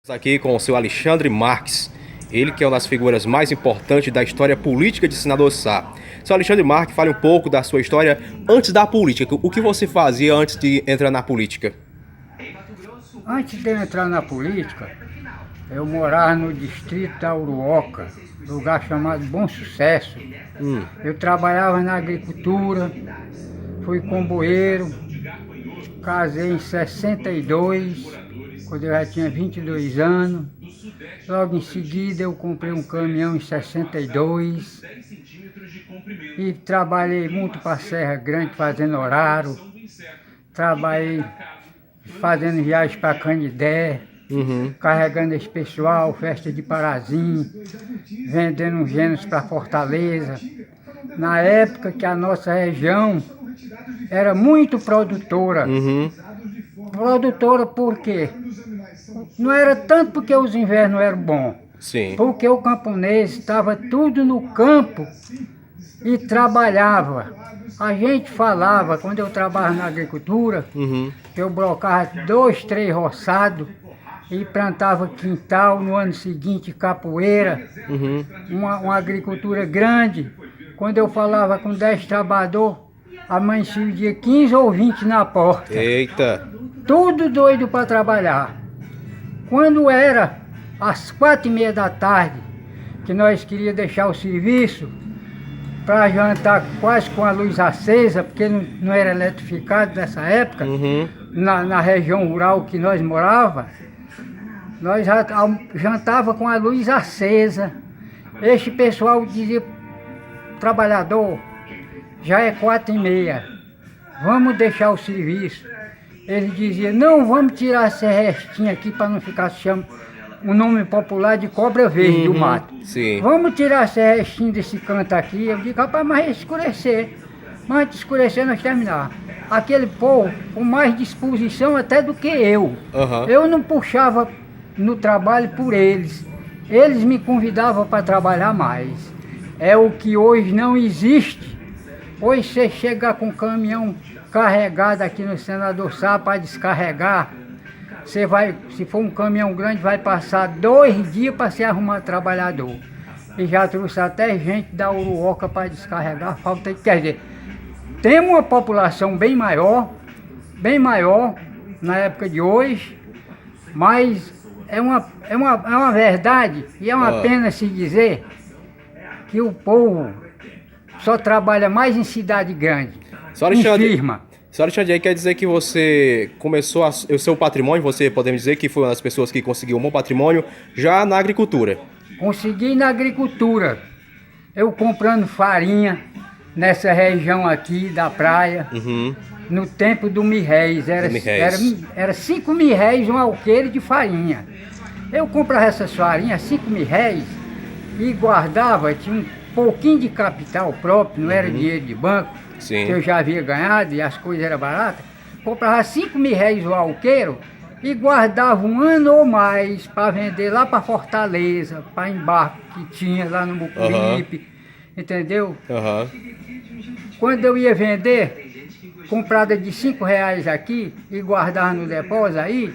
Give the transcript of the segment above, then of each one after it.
Aqui com o seu Alexandre Marques, ele que é uma das figuras mais importantes da história política de Senador Sá. Seu Alexandre Marques, fale um pouco da sua história antes da política. O que você fazia antes de entrar na política? Antes de eu entrar na política, eu morava no distrito da Uruoca, lugar chamado Bom Sucesso. Eu trabalhava na agricultura, fui comboeiro, casei em 62, quando eu já tinha 22 anos. Logo em seguida eu comprei um caminhão em 62 e trabalhei muito para Serra Grande fazendo horário. Trabalhei fazendo viagem para Canidé, carregando esse pessoal, festa de Parazim, vendendo gêneros para Fortaleza. Na época que a nossa região era muito produtora. Produtora por quê? Não era tanto porque os invernos eram bons, Sim. porque o camponês estava tudo no campo e trabalhava. A gente falava, quando eu trabalhava na agricultura, que eu brocava 2, 3 roçados e plantava quintal, no ano seguinte capoeira, uma agricultura grande. Quando eu falava com 10 trabalhadores, amanhecia o dia 15 ou 20 na porta. Eita! Tudo doido para trabalhar. Quando era às 4h30 da tarde, que nós queríamos deixar o serviço para jantar quase com a luz acesa, porque não era eletrificado nessa época, na região rural que nós morávamos, nós jantava com a luz acesa. Este pessoal dizia, trabalhador, já é 4h30, vamos deixar o serviço. Ele dizia, não, vamos tirar essa restinha aqui para não ficar se chamando o nome popular de cobra verde do mato. Sim. Vamos tirar essa restinha desse canto aqui. Eu digo, rapaz, mas vai escurecer. Mas antes de escurecer nós terminar. Aquele povo com mais disposição até do que eu. Eu não puxava no trabalho por eles. Eles me convidavam para trabalhar mais. É o que hoje não existe. Hoje você chega com um caminhão carregado aqui no Senador Sá para descarregar. Você vai, se for um caminhão grande, vai passar 2 dias para se arrumar trabalhador. E já trouxe até gente da Uruoca para descarregar. Falta, quer dizer, temos uma população bem maior na época de hoje, mas é uma verdade e é uma pena se dizer que o povo só trabalha mais em cidade grande, em firma. Senhora Alexandre, aí quer dizer que você começou o seu patrimônio, você podemos dizer que foi uma das pessoas que conseguiu um bom patrimônio já na agricultura? Consegui na agricultura, eu comprando farinha nessa região aqui da praia, no tempo do mirréis, era 5 mirréis um alqueire de farinha. Eu comprava essas farinhas, 5 mirréis, e guardava, tinha um pouquinho de capital próprio, não era dinheiro de banco, que eu já havia ganhado e as coisas eram baratas. Comprava 5 mirréis o alqueiro e guardava 1 ano ou mais para vender lá para Fortaleza, para embarque que tinha lá no Mucuripe, entendeu? Quando eu ia vender, comprada de 5 reais aqui e guardava no depósito aí,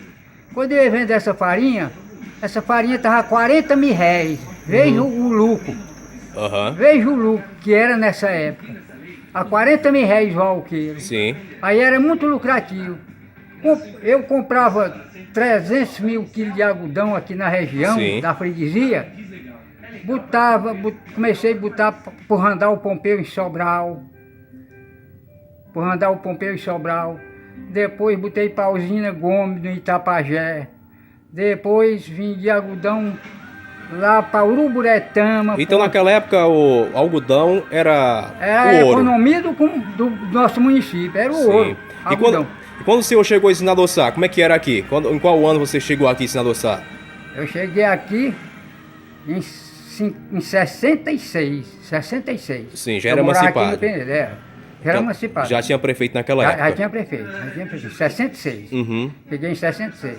quando eu ia vender essa farinha estava 40 mirréis. Veja o lucro. Veja o lucro que era nessa época. A 40 mirréis o alqueiro. Aí era muito lucrativo. Eu comprava 300 mil quilos de algodão aqui na região da freguesia. Comecei a botar por Randal Pompeu em Sobral. Depois botei para a usina Gomes no Itapajé. Depois vendi algodão lá para Uruburetama. Então naquela época o algodão era a economia do nosso município, era o ouro. E quando o senhor chegou em Senador Sá, como é que era aqui? Em qual ano você chegou aqui em Senador Sá? Eu cheguei aqui em 66. Sim, já era emancipado. Já era emancipado. Já tinha prefeito naquela época? Já tinha prefeito, 66. Cheguei em 66.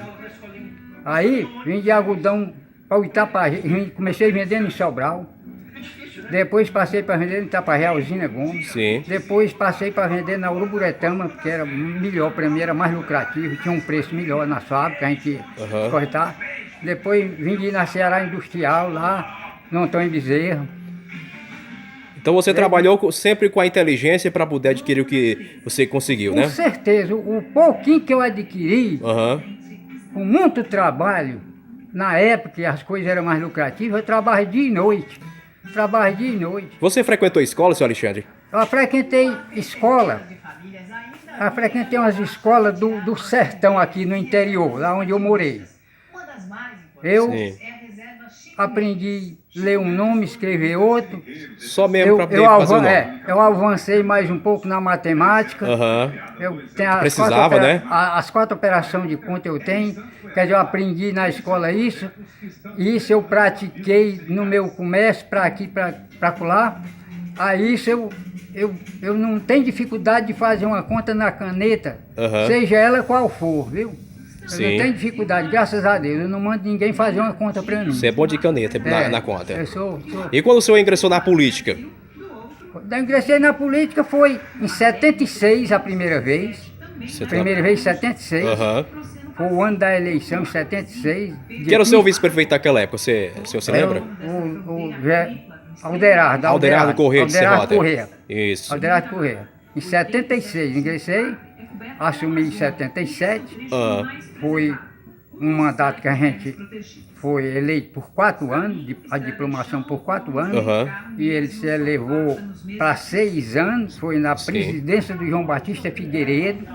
Aí vendi algodão para o Itapajé, comecei vendendo em Sobral. Depois passei para vender no Itapajé, usina Gomes. Depois passei para vender na Uruburetama, porque era melhor para mim, era mais lucrativo, tinha um preço melhor na fábrica, a gente cortar. Depois vim na Ceará Industrial, lá no Antônio Bezerra. Então você trabalhou sempre com a inteligência para poder adquirir o que você conseguiu, né? Com certeza. O pouquinho que eu adquiri, Aham. com muito trabalho, na época que as coisas eram mais lucrativas, eu trabalho dia e noite. Trabalho dia e noite. Você frequentou escola, seu Alexandre? Eu frequentei escola. Eu frequentei umas escolas do sertão aqui no interior, lá onde eu morei. Eu Sim. aprendi a ler um nome, escrever outro. Só mesmo para poder fazer o nome. Eu avancei mais um pouco na matemática. Aham. Eu tenho as Precisava, né? As 4 operações de conta eu tenho. Quer dizer, eu aprendi na escola isso. E isso eu pratiquei no meu comércio, para aqui, para lá. Aí isso eu não tenho dificuldade de fazer uma conta na caneta, seja ela qual for, viu? Eu Sim. não tenho dificuldade, graças a Deus. Eu não mando ninguém fazer uma conta para mim. Você é bom de caneta na conta. Eu sou. E quando o senhor ingressou na política? Quando eu ingressei na política foi em 76 a primeira vez. Primeira vez em 76. Aham. Foi o ano da eleição, em 76. Que era o seu vice-prefeito naquela época, o senhor se lembra? Alderardo Corrêa de Serrota. Corrêa. Isso. Alderardo Corrêa. Em 76 ingressei, assumi em 77. Foi um mandato que a gente foi eleito por 4 anos, a diplomação por 4 anos. E ele se elevou para 6 anos, foi na presidência do João Batista Figueiredo,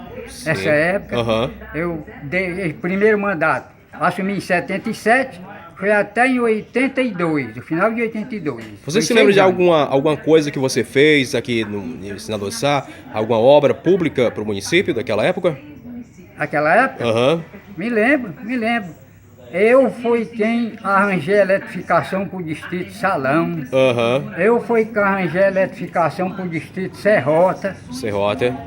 nessa época. Eu dei o primeiro mandato, assumi em 77. Foi até em 82, no final de 82. Você se lembra de alguma coisa que você fez aqui no Senador Sá? Alguma obra pública para o município daquela época? Naquela época? Me lembro. Eu fui quem arranjei a eletrificação para o distrito Salão. Eu fui quem arranjei a eletrificação para o distrito Serrota.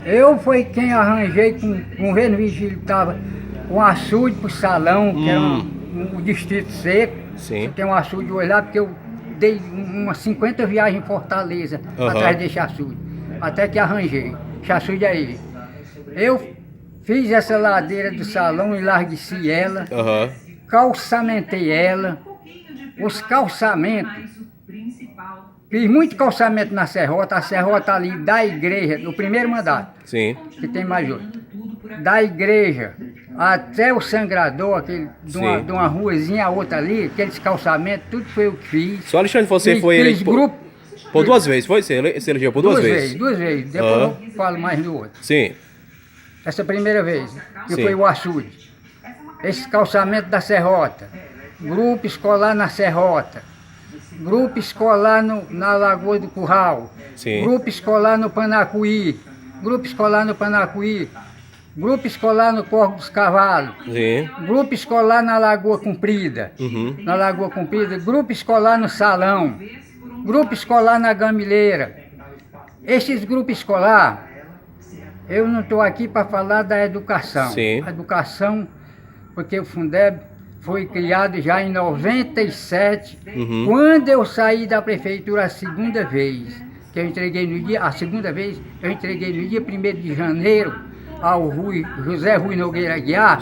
Eu fui quem arranjei com o governo Vigílio que estava um açude para o Salão, que era um distrito seco. Tem um açude hoje lá, porque eu dei umas 50 viagens em Fortaleza atrás desse açude, até que arranjei. Esse açude aí. Eu fiz essa ladeira do Salão, enlargueci ela, calçamentei ela, os calçamentos, fiz muito calçamento na Serrota, a Serrota ali da igreja, no primeiro mandato, que tem mais outro, da igreja até o Sangrador, aquele, de uma ruazinha a outra ali, aqueles calçamentos, tudo foi eu que fiz. Só Alexandre, você foi eleito por 2 vezes, foi? Você elegeu por 2 vezes? 2 vezes, depois eu falo mais do outro. Essa primeira vez, que foi o açude. Esse calçamento da Serrota, grupo escolar na Serrota, grupo escolar na Lagoa do Curral, grupo escolar no Panacuí, grupo escolar no Corvo dos Cavalos, grupo escolar na Lagoa Comprida, grupo escolar no Salão, grupo escolar na Gamileira. Esses grupos escolares, eu não estou aqui para falar da educação. A educação, porque o Fundeb foi criado já em 97, quando eu saí da prefeitura a segunda vez, que eu entreguei a segunda vez, eu entreguei no dia 1º de janeiro, ao José Rui Nogueira Aguiar.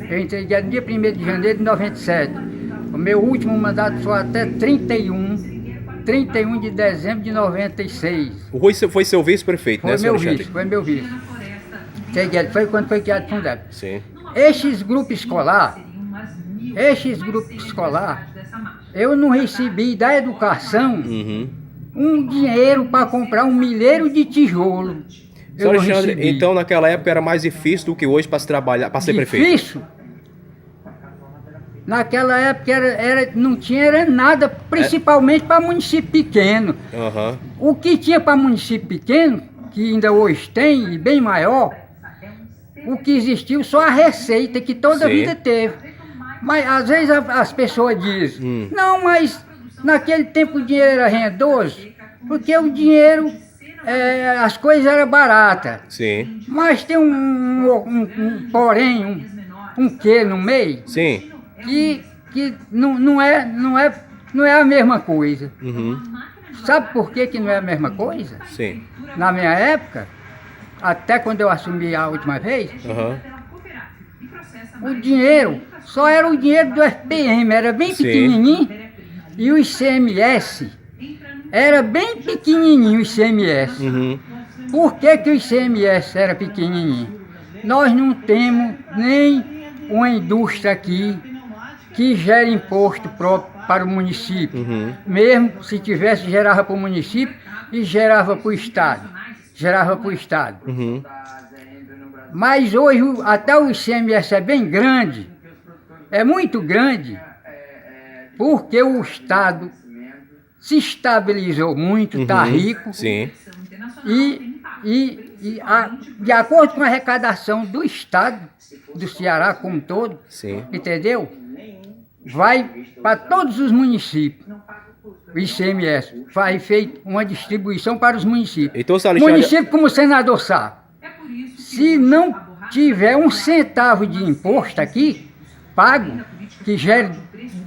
Eu entreguei no dia 1º de janeiro de 97. O meu último mandato foi até 31 de dezembro de 96. O Rui foi seu vice-prefeito, né, senhor Alexandre? Foi meu vice. Foi quando foi criado o Fundeb. Esses grupos escolares, eu não recebi da educação um dinheiro para comprar um milheiro de tijolo. Senhor Alexandre, então naquela época era mais difícil do que hoje para se trabalhar, para ser prefeito? Difícil? Naquela época não tinha nada, principalmente para município pequeno. O que tinha para município pequeno, que ainda hoje tem, e bem maior, o que existiu só a receita que toda a vida teve. Mas às vezes as pessoas dizem, não, mas naquele tempo o dinheiro era rendoso, porque o dinheiro, as coisas eram baratas. Mas tem porém, um quê no meio, que não é a mesma coisa. Sabe por que não é a mesma coisa? Na minha época, até quando eu assumi a última vez, o dinheiro só era o dinheiro do FPM, era bem pequenininho, e o ICMS era bem pequenininho, o ICMS. Por que que o ICMS era pequenininho? Nós não temos nem uma indústria aqui que gera imposto próprio para o município. Mesmo se tivesse, gerava para o município e gerava para o Estado. Mas hoje até o ICMS é bem grande, é muito grande, porque o Estado se estabilizou muito, está rico. Sim. De acordo com a arrecadação do Estado, do Ceará como um todo, entendeu? Vai para todos os municípios, o ICMS, vai feito uma distribuição para os municípios. Então, município como o senador Sá, se não tiver um centavo de imposto aqui, pago, que gere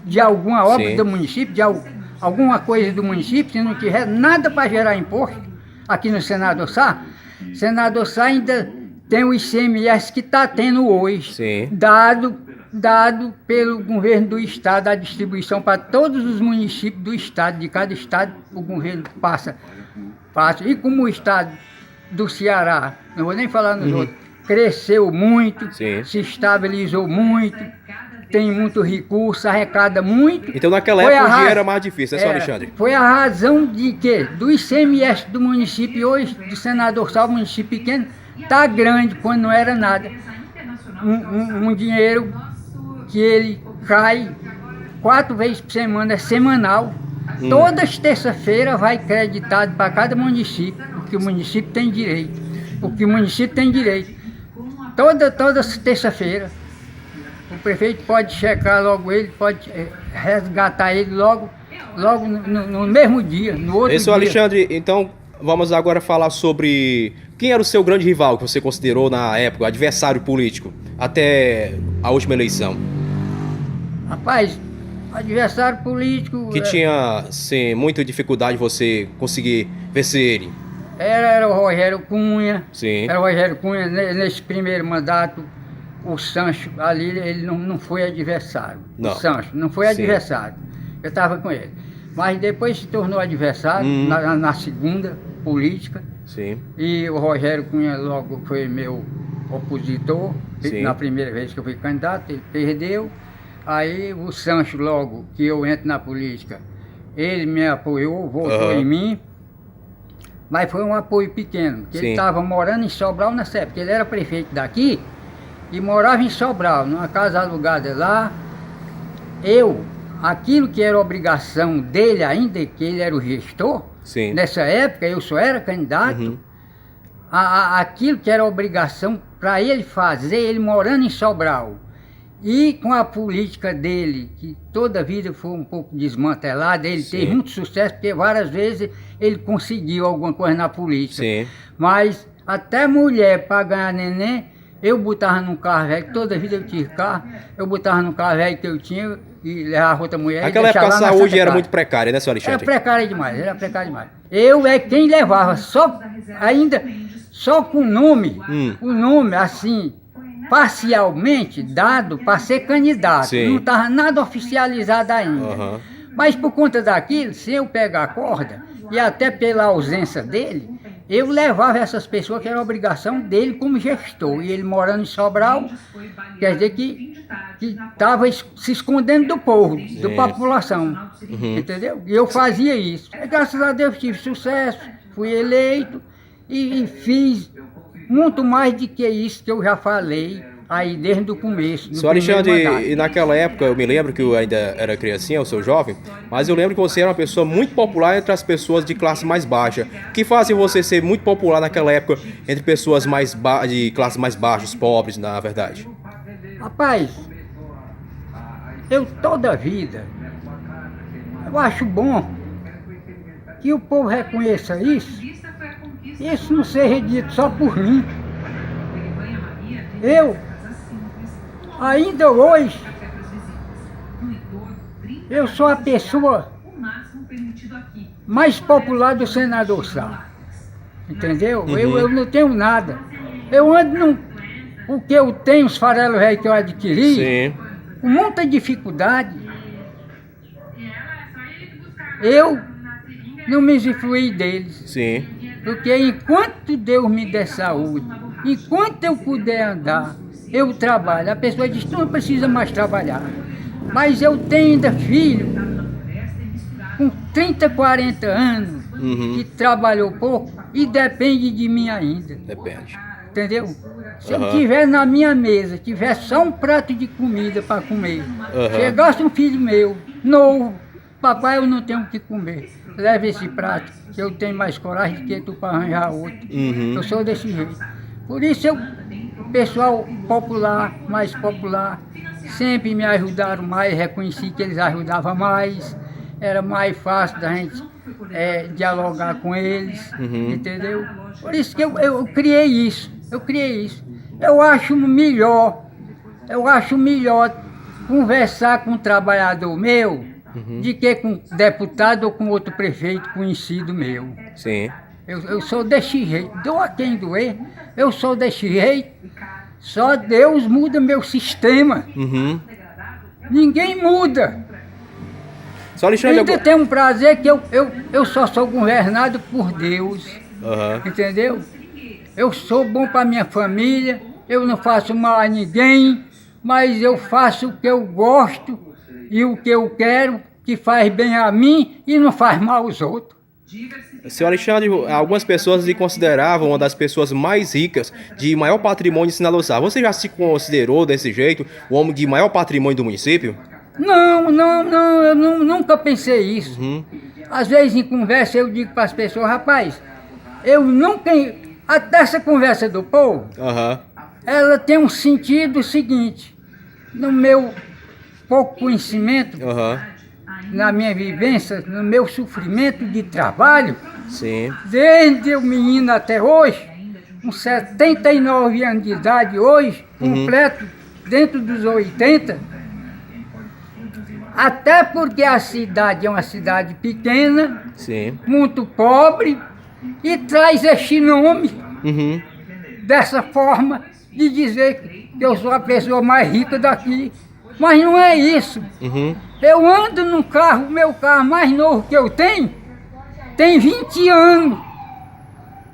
de alguma obra do município, de alguma coisa do município, se não tiver nada para gerar imposto, aqui no Senador Sá ainda tem o ICMS que está tendo hoje, dado pelo governo do estado, a distribuição para todos os municípios do estado, de cada estado o governo passa. E como o estado do Ceará, não vou nem falar nos outros, cresceu muito, se estabilizou muito, tem muito recurso, arrecada muito. Então naquela época o dinheiro era mais difícil, é só, Alexandre? Foi a razão de que do ICMS do município hoje, do Senador Sá, município pequeno, está grande quando não era nada. Um dinheiro que ele cai 4 vezes por semana, é semanal. Todas as terça-feiras vai creditado para cada município, porque o município tem direito. Toda terça-feira. O prefeito pode checar logo ele, pode resgatar ele logo no mesmo dia, no outro dia. Alexandre, então vamos agora falar sobre quem era o seu grande rival que você considerou na época, adversário político, até a última eleição. Rapaz, adversário político... Que tinha, sim, muita dificuldade de você conseguir vencer ele. Era o Rogério Cunha. Sim. Era o Rogério Cunha, nesse primeiro mandato. O Sancho ali, ele não foi adversário. Não. O Sancho não foi adversário. Eu estava com ele. Mas depois se tornou adversário na segunda política. Sim. E o Rogério Cunha logo foi meu opositor. Na primeira vez que eu fui candidato, ele perdeu. Aí o Sancho, logo que eu entro na política, ele me apoiou, votou em mim. Mas foi um apoio pequeno. Ele estava morando em Sobral nessa época. Ele era prefeito daqui. E morava em Sobral, numa casa alugada lá. Aquilo que era obrigação dele, ainda que ele era o gestor, nessa época eu só era candidato, aquilo que era obrigação para ele fazer, ele morando em Sobral, e com a política dele, que toda a vida foi um pouco desmantelada, ele teve muito sucesso, porque várias vezes ele conseguiu alguma coisa na política. Mas até mulher para ganhar neném, eu botava num carro velho, toda a vida eu tive carro, eu botava num carro velho que eu tinha e levava outra mulher. Naquela época a saúde era muito precária, né, senhor Alexandre? Era precária demais, Eu é quem levava, só com o nome assim, parcialmente dado para ser candidato. Não estava nada oficializado ainda. Mas por conta daquilo, se eu pegar a corda, e até pela ausência dele, eu levava essas pessoas que era obrigação dele como gestor. E ele morando em Sobral, quer dizer que estava se escondendo do povo, da população. Entendeu? E eu fazia isso. E, graças a Deus tive sucesso, fui eleito e fiz muito mais do que isso que eu já falei aí desde o começo. Senhor Alexandre, e naquela época, eu me lembro que eu ainda era criancinha, eu sou jovem, mas eu lembro que você era uma pessoa muito popular entre as pessoas de classe mais baixa. O que fazia você ser muito popular naquela época entre pessoas de classe mais baixas, pobres, na verdade? Rapaz, eu toda a vida, eu acho bom que o povo reconheça isso não seja dito só por mim. Ainda hoje, eu sou a pessoa mais popular do Senador Sá. Entendeu? Eu não tenho nada. Eu ando o que eu tenho, os farelos velhos que eu adquiri, Sim. com muita dificuldade, eu não me usufruí deles. Sim. Porque enquanto Deus me der saúde, enquanto eu puder andar, eu trabalho. A pessoa diz, tu não precisa mais trabalhar. Mas eu tenho ainda filho, com 30, 40 anos, que trabalhou pouco e depende de mim ainda. Depende. Entendeu? Se eu tiver na minha mesa, tiver só um prato de comida para comer, chegasse um filho meu, novo, papai, eu não tenho o que comer. Leve esse prato, que eu tenho mais coragem do que tu para arranjar outro. Eu sou desse jeito. Por isso pessoal popular, mais popular, sempre me ajudaram mais, reconheci que eles ajudavam mais, era mais fácil da gente dialogar com eles, entendeu? Por isso que eu criei isso, Eu acho melhor conversar com um trabalhador meu, de que com um deputado ou com outro prefeito conhecido meu. Sim. Eu sou desse jeito, doa quem doer, eu sou desse jeito, só Deus muda meu sistema. Ninguém muda. Só Alexandre, Ainda tem um prazer que eu só sou governado por Deus, entendeu? Eu sou bom para minha família, eu não faço mal a ninguém, mas eu faço o que eu gosto e o que eu quero, que faz bem a mim e não faz mal aos outros. Senhor Alexandre, algumas pessoas lhe consideravam uma das pessoas mais ricas, de maior patrimônio de Sinaloa. Você já se considerou desse jeito, o homem de maior patrimônio do município? Não, eu nunca pensei isso. Às vezes em conversa eu digo para as pessoas, rapaz, eu nunca... Até essa conversa do povo, ela tem um sentido seguinte, no meu pouco conhecimento, na minha vivência, no meu sofrimento de trabalho, desde eu menino até hoje, com 79 anos de idade hoje, completo dentro dos 80, até porque a cidade é uma cidade pequena, muito pobre, e traz este nome dessa forma de dizer que eu sou a pessoa mais rica daqui. Mas não é isso. Eu ando num carro, meu carro mais novo que eu tenho, tem 20 anos.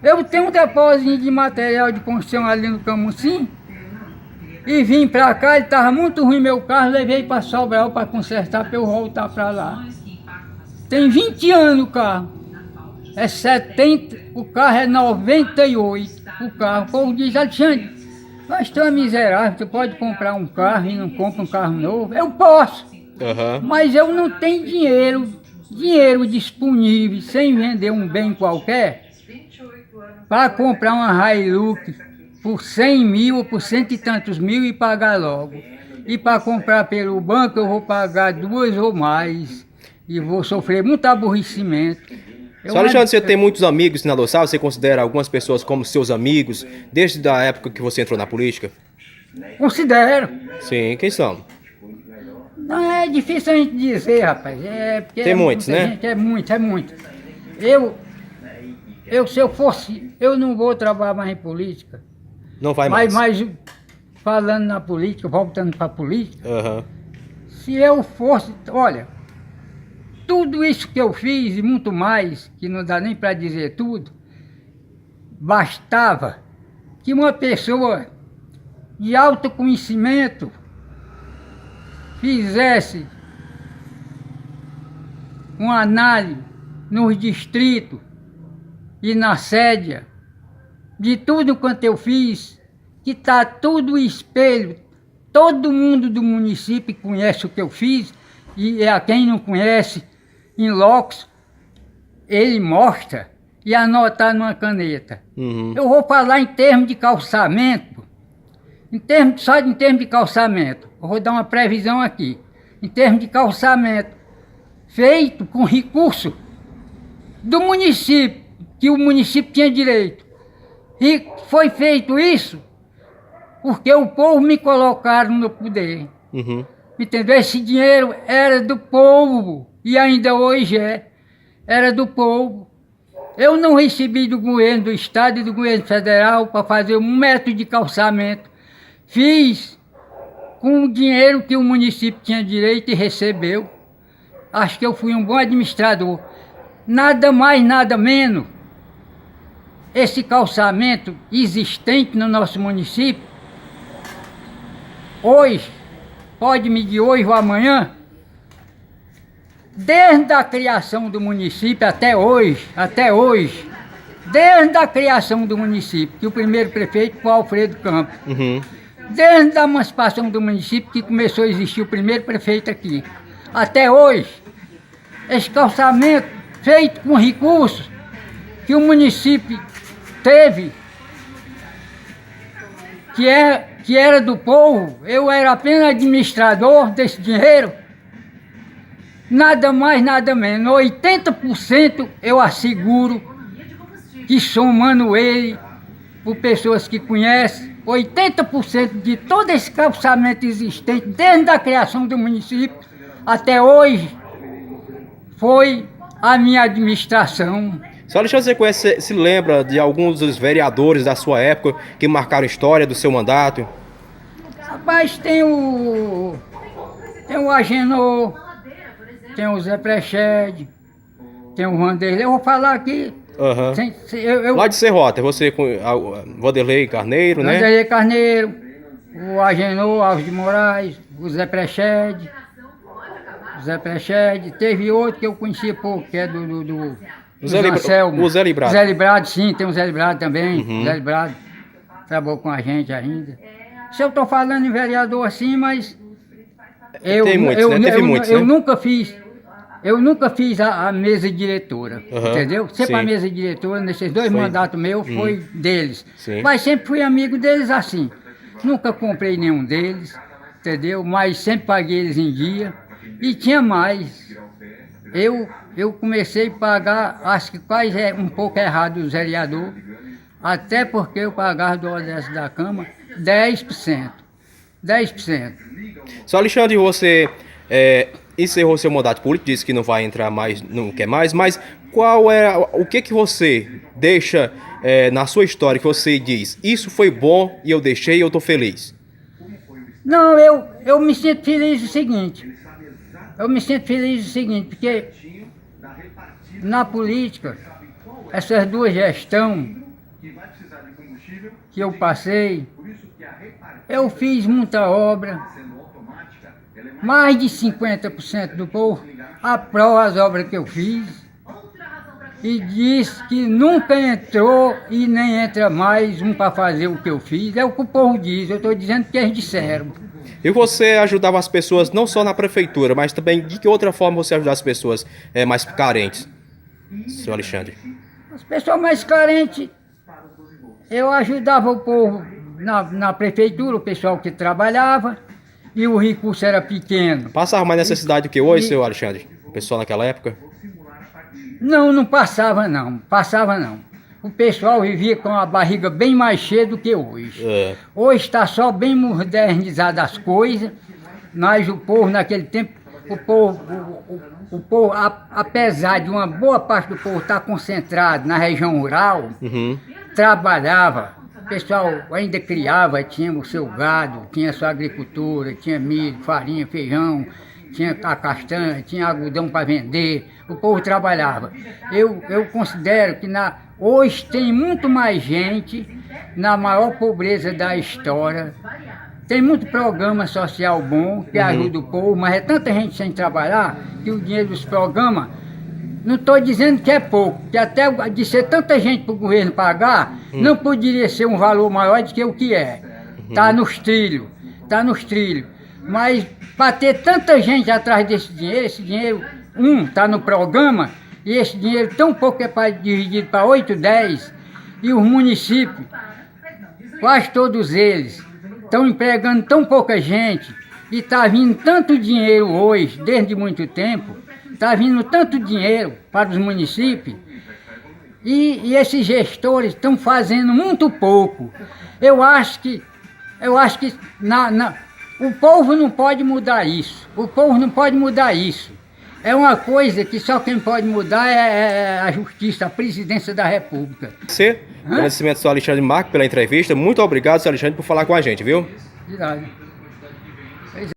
Eu tenho um depósito de material de construção ali no Camusim, e vim pra cá, ele estava muito ruim meu carro, levei para Sobral para consertar, para eu voltar para lá. Tem 20 anos o carro. É 70, o carro é 98, o carro. O povo diz, Alexandre, mas tu é miserável, tu pode comprar um carro e não compra um carro novo? Eu posso, mas eu não tenho dinheiro disponível, sem vender um bem qualquer, para comprar uma Hilux por 100 mil ou por cento e tantos mil e pagar logo. E para comprar pelo banco eu vou pagar 2 ou mais, e vou sofrer muito aborrecimento. Senhor Alexandre, você tem muitos amigos na Sinaloa, você considera algumas pessoas como seus amigos, desde a época que você entrou na política? Considero. Sim, quem são? Não, é difícil a gente dizer, rapaz. Tem muitos, né? Gente, é muito. Se eu fosse, eu não vou trabalhar mais em política. Não vai mais? Mas falando na política, voltando para a política, se eu fosse, olha... Tudo isso que eu fiz e muito mais, que não dá nem para dizer tudo, bastava que uma pessoa de alto conhecimento fizesse uma análise nos distritos e na sede de tudo quanto eu fiz, que está tudo espelho. Todo mundo do município conhece o que eu fiz, e a quem não conhece, em loco, ele mostra e anotar numa caneta. Eu vou falar em termos de calçamento, só em termos de calçamento. Eu vou dar uma previsão aqui. Em termos de calçamento, feito com recurso do município, que o município tinha direito. E foi feito isso porque o povo me colocaram no poder. Entendeu? Esse dinheiro era do povo. E ainda hoje era do povo. Eu não recebi do governo do estado e do governo federal para fazer 1 metro de calçamento. Fiz com o dinheiro que o município tinha direito e recebeu. Acho que eu fui um bom administrador. Nada mais, nada menos. Esse calçamento existente no nosso município, hoje, pode medir hoje ou amanhã, desde a criação do município até hoje, desde a criação do município, que o primeiro prefeito foi Alfredo Campos, desde a emancipação do município, que começou a existir o primeiro prefeito aqui, até hoje, esse calçamento feito com recursos que o município teve, que era do povo, eu era apenas administrador desse dinheiro, nada mais, nada menos. 80% eu asseguro que somando ele, por pessoas que conhecem, 80% de todo esse calçamento existente, desde a criação do município até hoje, foi a minha administração. Só Alexandre, você conhece, se lembra de alguns dos vereadores da sua época que marcaram a história do seu mandato? Rapaz, tem o Agenor, tem o Zé Prechede, tem o Vanderlei. Eu vou falar aqui. Lá de Serrota, você com Vanderlei Carneiro, né? Vanderlei Carneiro, o Agenor Alves de Moraes, o Zé Prechede. Teve outro que eu conhecia pouco, que é do Zé Librado. O Zé Librado. Zé Librado, sim, tem o Zé Librado também. Zé Librado trabalhou com a gente ainda. Se eu estou falando em vereador assim, mas eu nunca fiz a mesa diretora, entendeu? Sempre a mesa diretora, nesses dois mandatos meus, foi deles. Sim. Mas sempre fui amigo deles assim. Nunca comprei nenhum deles, entendeu? Mas sempre paguei eles em dia. E tinha mais. Eu comecei a pagar, acho que quase é um pouco errado o vereador, até porque eu pagava do ODS da Câmara 10%. 10%. Só Alexandre, você encerrou seu mandato político, disse que não vai entrar mais, não quer mais, mas o que você deixa na sua história que você diz, isso foi bom e eu deixei e eu estou feliz? Não, eu me sinto feliz o seguinte. Porque na política, essas duas gestões que eu passei, eu fiz muita obra, mais de 50% do povo aprova as obras que eu fiz e diz que nunca entrou e nem entra mais um para fazer o que eu fiz. É o que o povo diz, eu estou dizendo que eles disseram. E você ajudava as pessoas não só na prefeitura, mas também de que outra forma você ajudava as pessoas mais carentes, senhor Alexandre? As pessoas mais carentes, eu ajudava o povo na prefeitura, o pessoal que trabalhava, e o recurso era pequeno. Passava mais necessidade do que hoje, senhor Alexandre? O pessoal naquela época? Não passava não. O pessoal vivia com a barriga bem mais cheia do que hoje. Hoje está só bem modernizada as coisas, mas o povo naquele tempo, o povo, apesar de uma boa parte do povo estar concentrado na região rural, trabalhava, o pessoal ainda criava, tinha o seu gado, tinha a sua agricultura, tinha milho, farinha, feijão, tinha a castanha, tinha algodão para vender, o povo trabalhava. Eu considero que hoje tem muito mais gente na maior pobreza da história. Tem muito programa social bom que ajuda o povo, mas é tanta gente sem trabalhar que o dinheiro dos programas, não estou dizendo que é pouco, que até de ser tanta gente para o governo pagar, não poderia ser um valor maior do que o que é. Está nos trilhos. Mas para ter tanta gente atrás desse dinheiro, esse dinheiro, está no programa, e esse dinheiro tão pouco é dividido para 8, 10, e os municípios, quase todos eles, estão empregando tão pouca gente, e está vindo tanto dinheiro hoje, desde muito tempo, está vindo tanto dinheiro para os municípios, e esses gestores estão fazendo muito pouco. Eu acho que o povo não pode mudar isso. É uma coisa que só quem pode mudar é a justiça, a presidência da República. Agradecimento ao senhor Alexandre Marques pela entrevista. Muito obrigado, senhor Alexandre, por falar com a gente, viu? cidade.